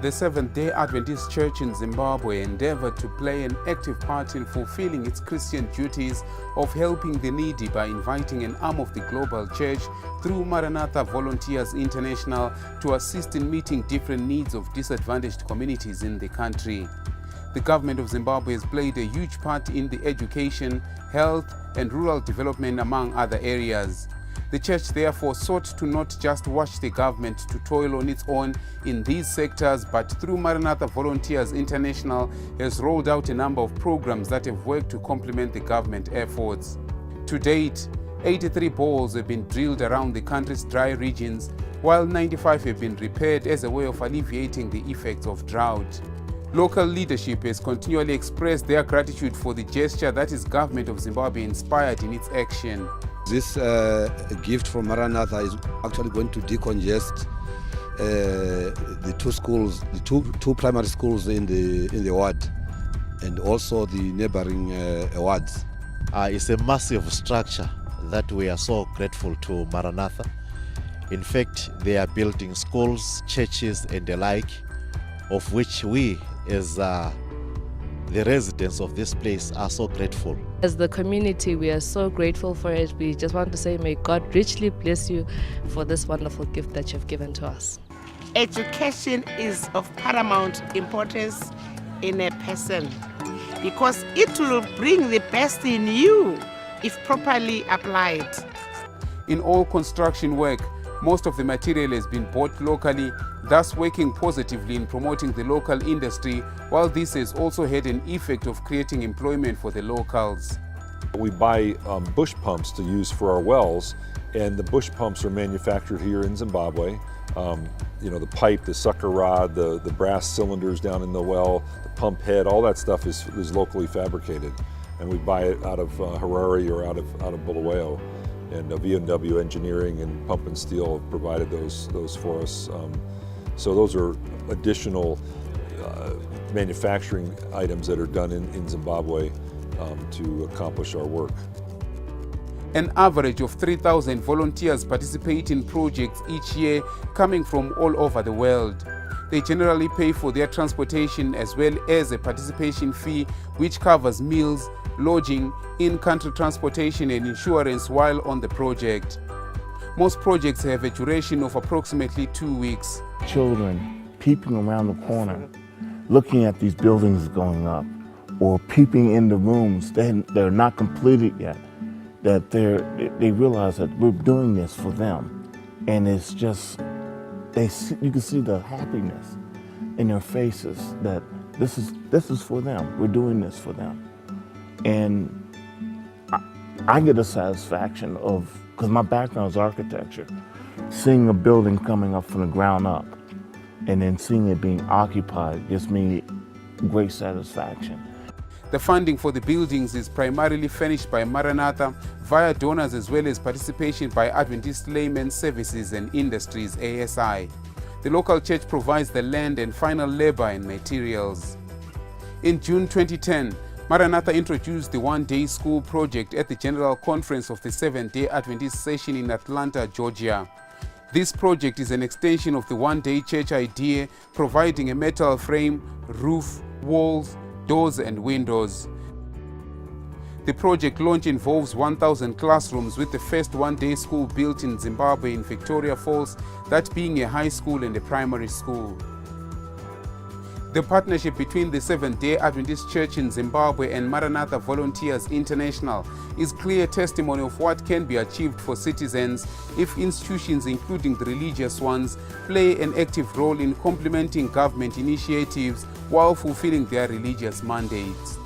The Seventh-day Adventist Church in Zimbabwe endeavored to play an active part in fulfilling its Christian duties of helping the needy by inviting an arm of the global church through Manaratha Volunteers International to assist in meeting different needs of disadvantaged communities in the country. The government of Zimbabwe has played a huge part in the education, health, and rural development, among other areas. The church therefore sought to not just watch the government to toil on its own in these sectors, but through Manaratha Volunteers International has rolled out a number of programs that have worked to complement the government efforts. To date, 83 boreholes have been drilled around the country's dry regions, while 95 have been repaired as a way of alleviating the effects of drought. Local leadership has continually expressed their gratitude for the gesture that is government of Zimbabwe inspired in its action. This gift from Manaratha is actually going to decongest the two schools, the two primary schools in the ward, and also the neighboring wards. It's a massive structure that we are so grateful to Manaratha. In fact, they are building schools, churches, and the like, of which we, as the residents of this place, are so grateful. As the community, we are so grateful for it. We just want to say, may God richly bless you for this wonderful gift that you've given to us. Education is of paramount importance in a person because it will bring the best in you if properly applied. In all construction work, most of the material has been bought locally, thus working positively in promoting the local industry, while this has also had an effect of creating employment for the locals. We buy bush pumps to use for our wells, and the bush pumps are manufactured here in Zimbabwe. The pipe, the sucker rod, the brass cylinders down in the well, the pump head, all that stuff is locally fabricated. And we buy it out of Harare or out of Bulawayo. And V&W Engineering and Pump and Steel have provided those for us. So those are additional manufacturing items that are done in Zimbabwe to accomplish our work. An average of 3,000 volunteers participate in projects each year, coming from all over the world. They generally pay for their transportation as well as a participation fee which covers meals, lodging, in-country transportation and insurance while on the project. Most projects have a duration of approximately 2 weeks. Children peeping around the corner, looking at these buildings going up, or peeping in the rooms that they're not completed yet, that they realize that we're doing this for them. And it's just, you can see the happiness in their faces that this is for them. We're doing this for them. And I get a satisfaction of, because my background is architecture, seeing a building coming up from the ground up and then seeing it being occupied gives me great satisfaction. The funding for the buildings is primarily furnished by Manaratha via donors as well as participation by Adventist Laymen Services and Industries ASI. The local church provides the land and final labor and materials. In June 2010, Manaratha introduced the one-day school project at the General Conference of the Seventh-day Adventist session in Atlanta, Georgia. This project is an extension of the one-day church idea, providing a metal frame, roof, walls, doors and windows. The project launch involves 1,000 classrooms, with the first one-day school built in Zimbabwe in Victoria Falls, that being a high school and a primary school. The partnership between the Seventh-day Adventist Church in Zimbabwe and Manaratha Volunteers International is clear testimony of what can be achieved for citizens if institutions, including the religious ones, play an active role in complementing government initiatives while fulfilling their religious mandates.